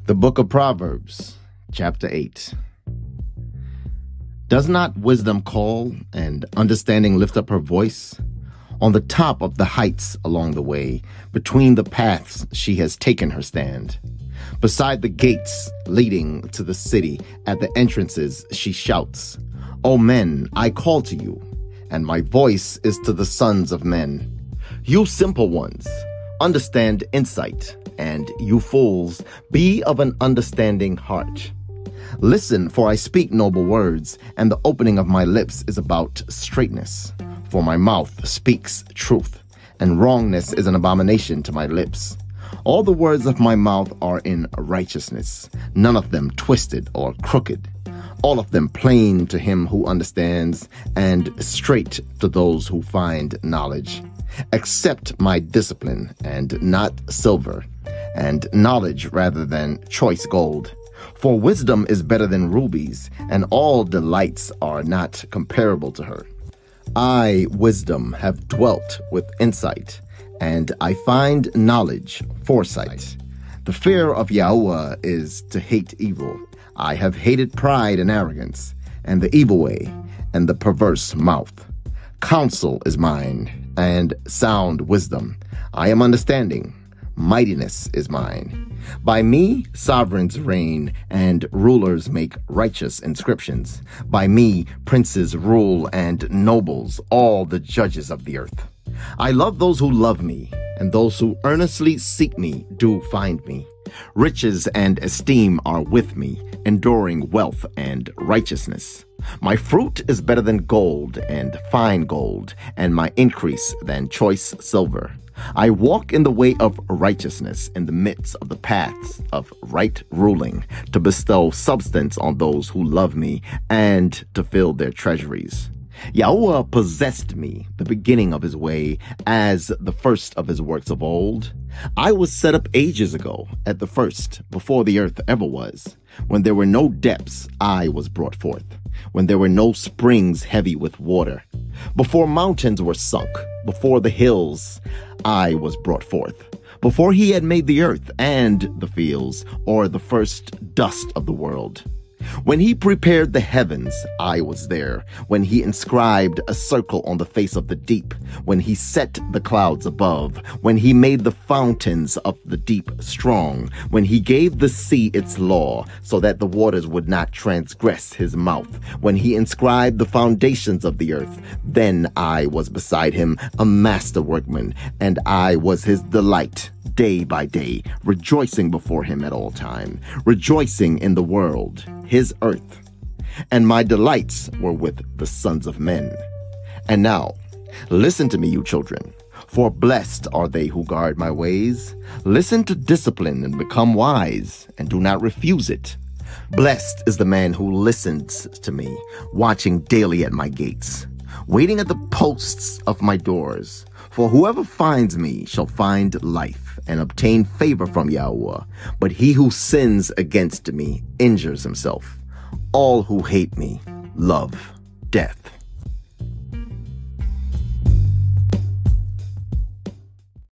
The book of Proverbs, chapter 8. Does not wisdom call and understanding lift up her voice? On the top of the heights along the way, between the paths she has taken her stand. Beside the gates leading to the city, at the entrances she shouts, O men, I call to you, and my voice is to the sons of men. You simple ones, understand insight, and you fools, be of an understanding heart. Listen, for I speak noble words, and the opening of my lips is about straightness. For my mouth speaks truth, and wrongness is an abomination to my lips. All the words of my mouth are in righteousness, none of them twisted or crooked. All of them plain to him who understands, and straight to those who find knowledge. Accept my discipline, and not silver, and knowledge rather than choice gold. For wisdom is better than rubies, and all delights are not comparable to her. I, wisdom, have dwelt with insight, and I find knowledge, foresight. The fear of Yahuwah is to hate evil. I have hated pride and arrogance, and the evil way, and the perverse mouth. Counsel is mine, and sound wisdom. I am understanding. Mightiness is mine. By me sovereigns reign, and rulers make righteous inscriptions. By me princes rule, and nobles, all the judges of the earth. I love those who love me, and those who earnestly seek me do find me. Riches and esteem are with me, enduring wealth and righteousness. My fruit is better than gold and fine gold, and my increase than choice silver. I walk in the way of righteousness in the midst of the paths of right ruling, to bestow substance on those who love me and to fill their treasuries. Yahuwah possessed me, the beginning of his way, as the first of his works of old. I was set up ages ago, at the first, before the earth ever was. When there were no depths, I was brought forth. When there were no springs heavy with water. Before mountains were sunk, before the hills, I was brought forth. Before he had made the earth and the fields, or the first dust of the world. When he prepared the heavens, I was there. When he inscribed a circle on the face of the deep. When he set the clouds above. When he made the fountains of the deep strong. When he gave the sea its law, so that the waters would not transgress his mouth. When he inscribed the foundations of the earth, then I was beside him, a master workman, and I was his delight. Day by day, rejoicing before him at all time, rejoicing in the world, his earth. And my delights were with the sons of men. And now, listen to me, you children, for blessed are they who guard my ways. Listen to discipline and become wise, and do not refuse it. Blessed is the man who listens to me, watching daily at my gates, waiting at the posts of my doors. For whoever finds me shall find life and obtain favor from Yahuwah. But he who sins against me injures himself. All who hate me love death.